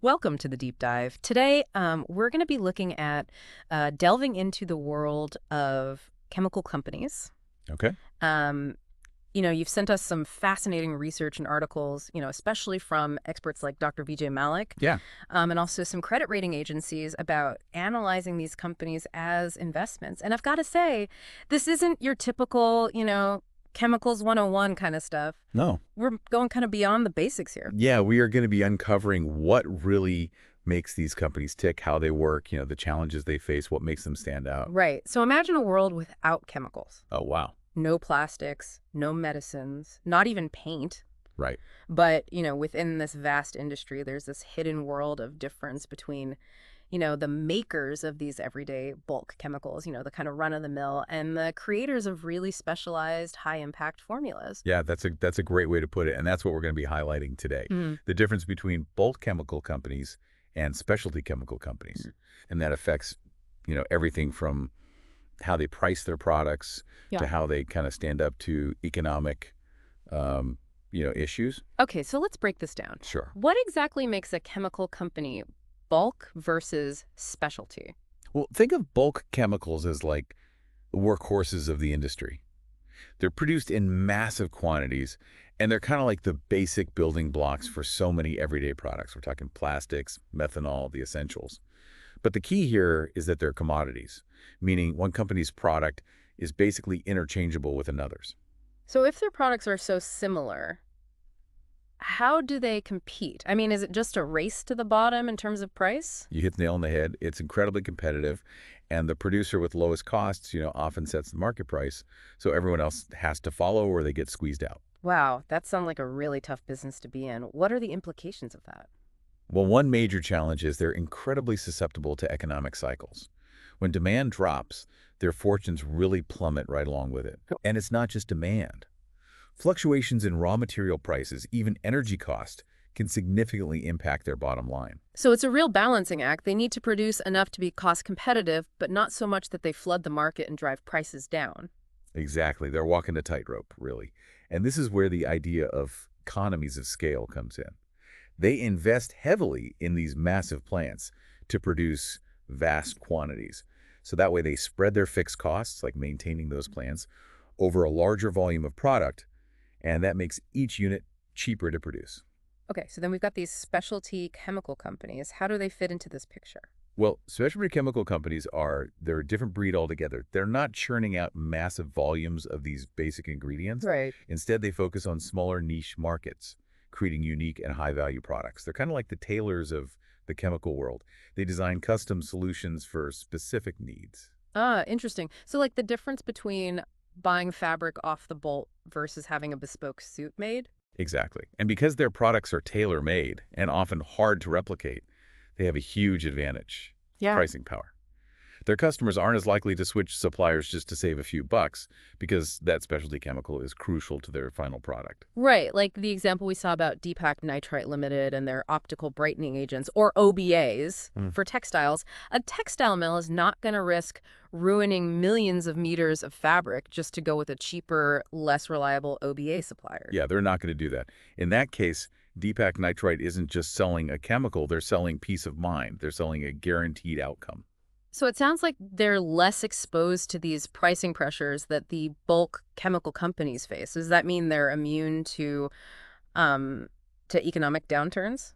Welcome to the deep dive. Today, we're going to be looking at delving into the world of chemical companies. Okay. Um, you've sent us some fascinating research and articles, especially from experts like Dr. Vijay Malik, Yeah. and also some credit rating agencies about analyzing these companies as investments. And I've got to say, this isn't your typical, chemicals 101 kind of stuff. No. We're going kind of beyond the basics here. Yeah, we are going to be uncovering what really makes these companies tick, how they work, the challenges they face, what makes them stand out. Right. So imagine a world without chemicals. Oh, wow. No plastics, no medicines, not even paint. Right. But, within this vast industry, there's this hidden world of difference between, the makers of these everyday bulk chemicals, the kind of run-of-the-mill, and the creators of really specialized high-impact formulas. Yeah, that's a great way to put it, and that's what we're going to be highlighting today. Mm. The difference between bulk chemical companies and specialty chemical companies. And that affects, everything from how they price their products Yeah. to how they kind of stand up to economic, issues. Okay, so let's break this down. Sure. What exactly makes a chemical company bulk versus specialty? Well, think of bulk chemicals as like workhorses of the industry. They're produced in massive quantities, and they're kind of like the basic building blocks for so many everyday products. We're talking plastics, methanol, the essentials. But the key here is that they're commodities, meaning one company's product is basically interchangeable with another's. So if their products are so similar, how do they compete? I mean, is it just a race to the bottom in terms of price? You hit the nail on the head. It's incredibly competitive, and the producer with lowest costs, often sets the market price, so everyone else has to follow or they get squeezed out. Wow, that sounds like a really tough business to be in. What are the implications of that? Well, one major challenge is they're incredibly susceptible to economic cycles. When demand drops, their fortunes really plummet right along with it. And it's not just demand. Fluctuations in raw material prices, even energy cost, can significantly impact their bottom line. So it's a real balancing act. They need to produce enough to be cost competitive, but not so much that they flood the market and drive prices down. Exactly. They're walking a tightrope, really. And this is where the idea of economies of scale comes in. They invest heavily in these massive plants to produce vast quantities. So that way they spread their fixed costs, like maintaining those plants, over a larger volume of product, and that makes each unit cheaper to produce. Okay, so then we've got these specialty chemical companies. How do they fit into this picture? Well, specialty chemical companies they're a different breed altogether. They're not churning out massive volumes of these basic ingredients. Right. Instead, they focus on smaller niche markets, creating unique and high-value products. They're kind of like the tailors of the chemical world. They design custom solutions for specific needs. Ah, interesting. So like the difference between buying fabric off the bolt versus having a bespoke suit made? Exactly. And because their products are tailor-made and often hard to replicate, they have a huge advantage, Yeah. pricing power. Their customers aren't as likely to switch suppliers just to save a few bucks because that specialty chemical is crucial to their final product. Right, like the example we saw about Deepak Nitrite Limited and their optical brightening agents, or OBAs, Mm. for textiles. A textile mill is not going to risk ruining millions of meters of fabric just to go with a cheaper, less reliable OBA supplier. Yeah, they're not going to do that. In that case, Deepak Nitrite isn't just selling a chemical, they're selling peace of mind. They're selling a guaranteed outcome. So it sounds like they're less exposed to these pricing pressures that the bulk chemical companies face. Does that mean they're immune um, to economic downturns?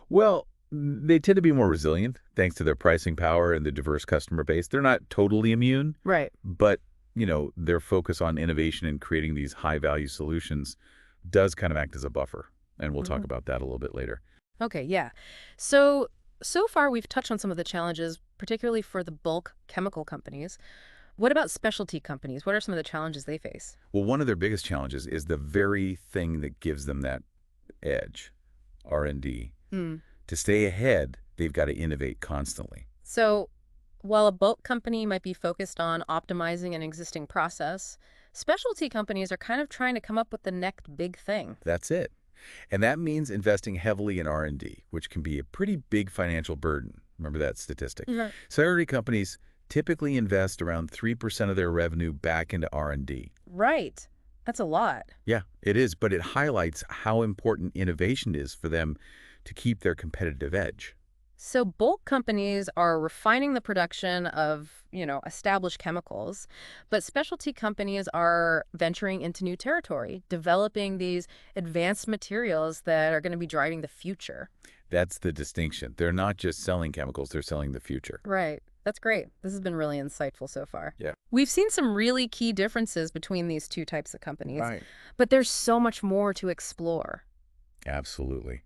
Well, they tend to be more resilient thanks to their pricing power and the diverse customer base. They're not totally immune, Right. but, their focus on innovation and creating these high-value solutions does kind of act as a buffer. And we'll talk about that a little bit later. Okay, yeah. So far we've touched on some of the challenges, particularly for the bulk chemical companies. What about specialty companies? What are some of the challenges they face? Well, one of their biggest challenges is the very thing that gives them that edge, R&D. Hmm. To stay ahead, they've got to innovate constantly. So while a bulk company might be focused on optimizing an existing process, specialty companies are kind of trying to come up with the next big thing. That's it. And that means investing heavily in R&D, which can be a pretty big financial burden. Remember that statistic. Mhm. Specialty companies typically invest around 3% of their revenue back into R&D. Right. That's a lot. Yeah, it is, but it highlights how important innovation is for them to keep their competitive edge. So bulk companies are refining the production of, established chemicals, but specialty companies are venturing into new territory, developing these advanced materials that are going to be driving the future. That's the distinction. They're not just selling chemicals, they're selling the future. Right. That's great. This has been really insightful so far. Yeah. We've seen some really key differences between these two types of companies, Right. but there's so much more to explore. Absolutely.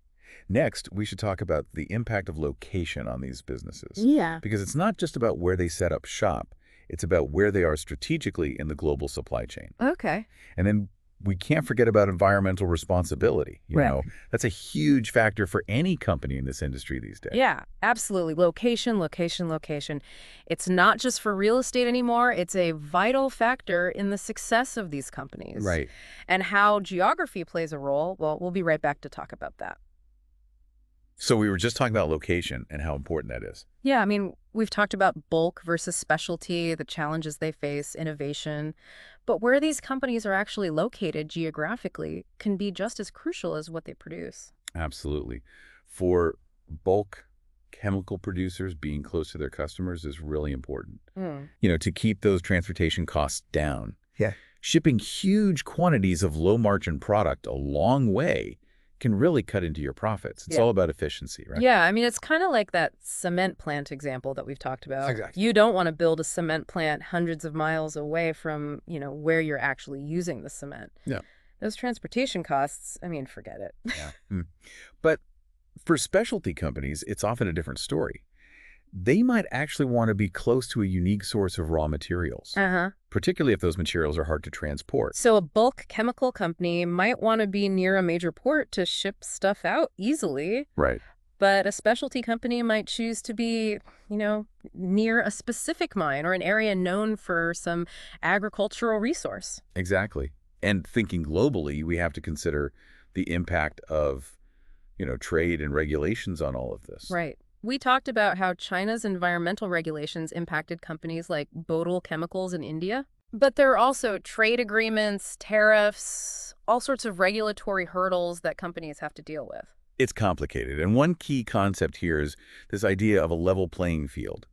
Next, we should talk about the impact of location on these businesses. Yeah. Because it's not just about where they set up shop, it's about where they are strategically in the global supply chain. Okay. And then we can't forget about environmental responsibility. Right. That's a huge factor for any company in this industry these days. Yeah, absolutely. Location, location, location. It's not just for real estate anymore. It's a vital factor in the success of these companies. Right. And how geography plays a role, well, we'll be right back to talk about that. So we were just talking about location and how important that is. Yeah, I mean, we've talked about bulk versus specialty, the challenges they face, innovation. But where these companies are actually located geographically can be just as crucial as what they produce. Absolutely. For bulk chemical producers, being close to their customers is really important. Mm. To keep those transportation costs down. Yeah. Shipping huge quantities of low-margin product a long way can really cut into your profits. It's Yeah. all about efficiency, right? Yeah, I mean, it's kind of like that cement plant example that we've talked about. Exactly. You don't want to build a cement plant hundreds of miles away from, where you're actually using the cement. Yeah. Those transportation costs, I mean, forget it. Yeah. But for specialty companies, it's often a different story. They might actually want to be close to a unique source of raw materials, Uh-huh. particularly if those materials are hard to transport. So a bulk chemical company might want to be near a major port to ship stuff out easily, Right. but a specialty company might choose to be, near a specific mine or an area known for some agricultural resource. Exactly. And thinking globally, we have to consider the impact of, trade and regulations on all of this. Right. We talked about how China's environmental regulations impacted companies like Bodil Chemicals in India. But there are also trade agreements, tariffs, all sorts of regulatory hurdles that companies have to deal with. It's complicated. And one key concept here is this idea of a level playing field.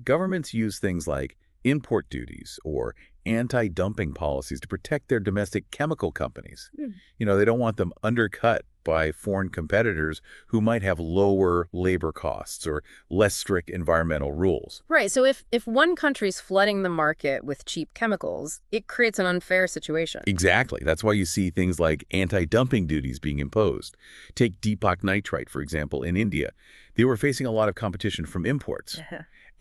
Governments use things like import duties or anti-dumping policies to protect their domestic chemical companies. They don't want them undercut by foreign competitors who might have lower labor costs or less strict environmental rules. Right. So if one country's flooding the market with cheap chemicals, it creates an unfair situation. Exactly. That's why you see things like anti-dumping duties being imposed. Take Deepak nitrite, for example, in India. They were facing a lot of competition from imports.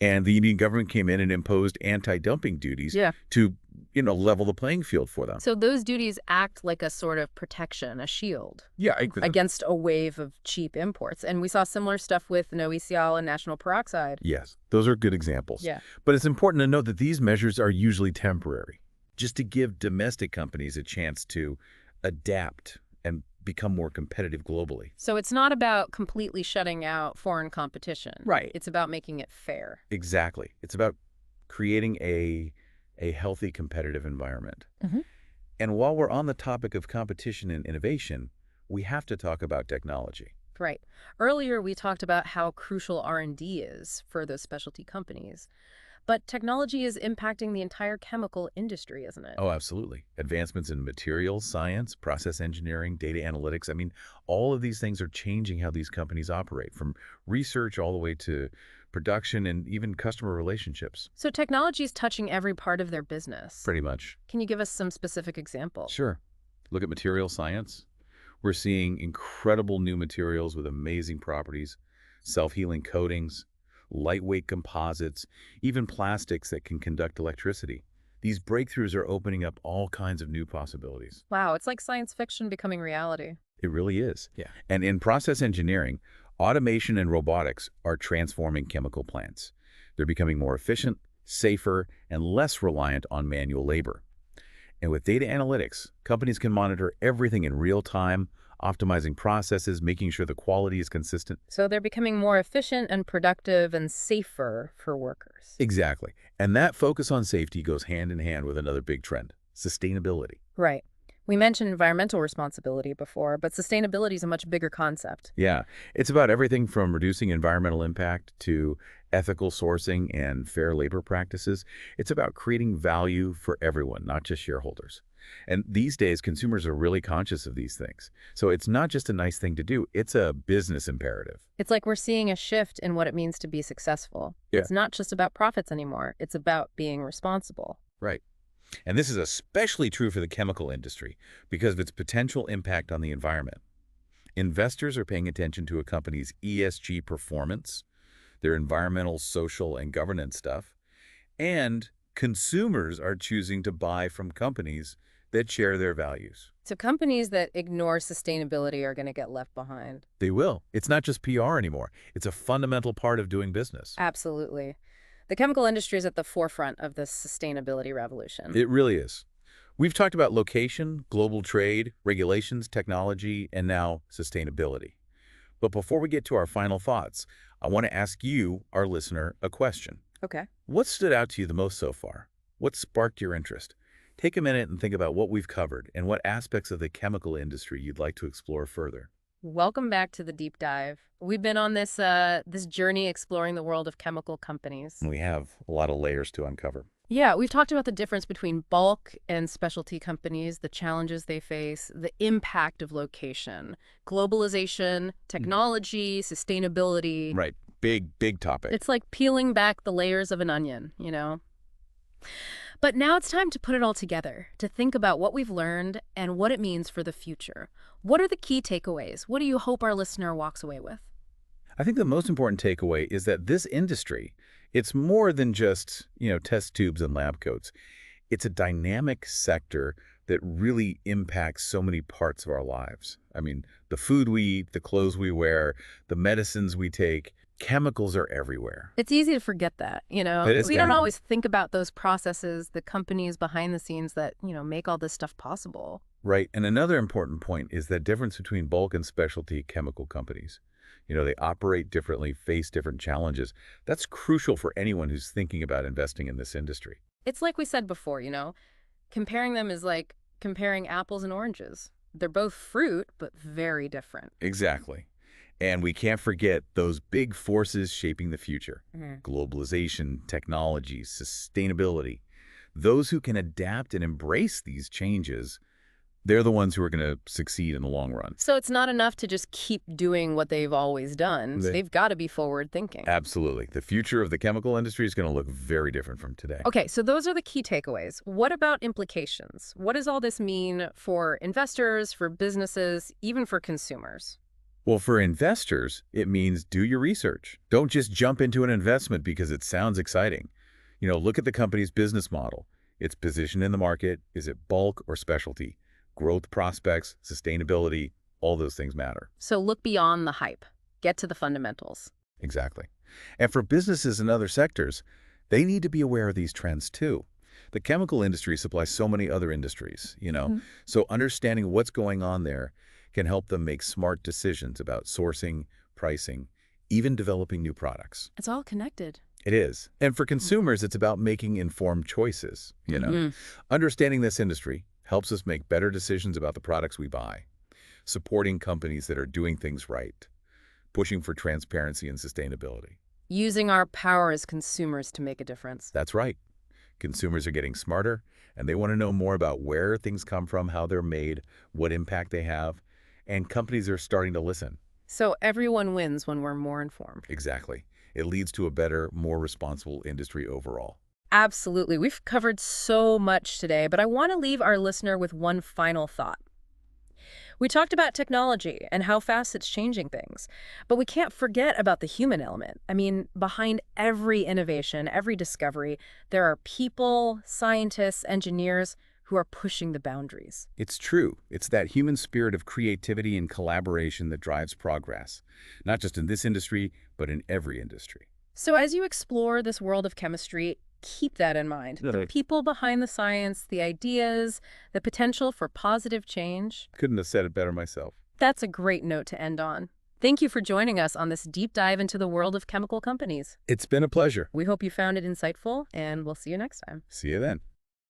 And the Indian government came in and imposed anti-dumping duties to, level the playing field for them. So those duties act like a sort of protection, a shield. Yeah, Against a wave of cheap imports. And we saw similar stuff with no-ECL and national peroxide. Yes, those are good examples. Yeah. But it's important to note that these measures are usually temporary, just to give domestic companies a chance to adapt and become more competitive globally. So it's not about completely shutting out foreign competition. Right. It's about making it fair. Exactly. It's about creating a healthy competitive environment. Mhm. And while we're on the topic of competition and innovation, we have to talk about technology. Right. Earlier, we talked about how crucial R&D is for those specialty companies. But technology is impacting the entire chemical industry, isn't it? Oh, absolutely. Advancements in materials science, process engineering, data analytics. I mean, all of these things are changing how these companies operate, from research all the way to production and even customer relationships. So technology is touching every part of their business. Pretty much. Can you give us some specific examples? Sure. Look at material science. We're seeing incredible new materials with amazing properties, self-healing coatings, lightweight composites, even plastics that can conduct electricity. These breakthroughs are opening up all kinds of new possibilities. Wow, it's like science fiction becoming reality. It really is. Yeah. And in process engineering, automation and robotics are transforming chemical plants. They're becoming more efficient, safer, and less reliant on manual labor. And with data analytics, companies can monitor everything in real time, optimizing processes, making sure the quality is consistent. So they're becoming more efficient and productive and safer for workers. Exactly. And that focus on safety goes hand in hand with another big trend, sustainability. Right. We mentioned environmental responsibility before, but sustainability is a much bigger concept. Yeah, it's about everything from reducing environmental impact to ethical sourcing and fair labor practices. It's about creating value for everyone, not just shareholders. And these days, consumers are really conscious of these things. So it's not just a nice thing to do, it's a business imperative. It's like we're seeing a shift in what it means to be successful. Yeah. It's not just about profits anymore. It's about being responsible. Right. And this is especially true for the chemical industry because of its potential impact on the environment. Investors are paying attention to a company's ESG performance, their environmental, social, and governance stuff, and consumers are choosing to buy from companies that share their values. So companies that ignore sustainability are going to get left behind. They will. It's not just PR anymore. It's a fundamental part of doing business. Absolutely. The chemical industry is at the forefront of this sustainability revolution. It really is. We've talked about location, global trade, regulations, technology, and now sustainability. But before we get to our final thoughts, I want to ask you, our listener, a question. Okay. What stood out to you the most so far? What sparked your interest? Take a minute and think about what we've covered and what aspects of the chemical industry you'd like to explore further. Welcome back to the deep dive. We've been on this journey exploring the world of chemical companies. We have a lot of layers to uncover. Yeah, we've talked about the difference between bulk and specialty companies, the challenges they face, the impact of location, globalization, technology, sustainability. Right. Big topic. It's like peeling back the layers of an onion, you know? But now it's time to put it all together, to think about what we've learned and what it means for the future. What are the key takeaways? What do you hope our listener walks away with? I think the most important takeaway is that this industry, it's more than just, test tubes and lab coats. It's a dynamic sector that really impacts so many parts of our lives. I mean, the food we eat, the clothes we wear, the medicines we take, chemicals are everywhere. It's easy to forget that, you know? It is We don't kind of- always think about those processes, the companies behind the scenes that, make all this stuff possible. Right. And another important point is the difference between bulk and specialty chemical companies. They operate differently, face different challenges. That's crucial for anyone who's thinking about investing in this industry. It's like we said before, comparing them is like comparing apples and oranges. They're both fruit, but very different. Exactly. And we can't forget those big forces shaping the future. Globalization, technology, sustainability. Those who can adapt and embrace these changes, they're the ones who are going to succeed in the long run. So it's not enough to just keep doing what they've always done. They've got to be forward thinking. Absolutely. The future of the chemical industry is going to look very different from today. Okay, so those are the key takeaways. What about implications? What does all this mean for investors, for businesses, even for consumers? Well, for investors, it means do your research. Don't just jump into an investment because it sounds exciting. Look at the company's business model, its position in the market. Is it bulk or specialty? Growth prospects, sustainability, all those things matter. So look beyond the hype. Get to the fundamentals. Exactly. And for businesses in other sectors, they need to be aware of these trends too. The chemical industry supplies so many other industries, So understanding what's going on there can help them make smart decisions about sourcing, pricing, even developing new products. It's all connected. It is. And for consumers, it's about making informed choices, Understanding this industry helps us make better decisions about the products we buy, supporting companies that are doing things right, pushing for transparency and sustainability. Using our power as consumers to make a difference. That's right. Consumers are getting smarter, and they want to know more about where things come from, how they're made, what impact they have, and companies are starting to listen. So everyone wins when we're more informed. Exactly. It leads to a better, more responsible industry overall. Absolutely. We've covered so much today, but I want to leave our listener with one final thought. We talked about technology and how fast it's changing things, but we can't forget about the human element. I mean, behind every innovation, every discovery, there are people, scientists, engineers who are pushing the boundaries. It's true. It's that human spirit of creativity and collaboration that drives progress, not just in this industry, but in every industry. So as you explore this world of chemistry, keep that in mind. The people behind the science, the ideas, the potential for positive change. Couldn't have said it better myself. That's a great note to end on. Thank you for joining us on this deep dive into the world of chemical companies. It's been a pleasure. We hope you found it insightful, and we'll see you next time. See you then.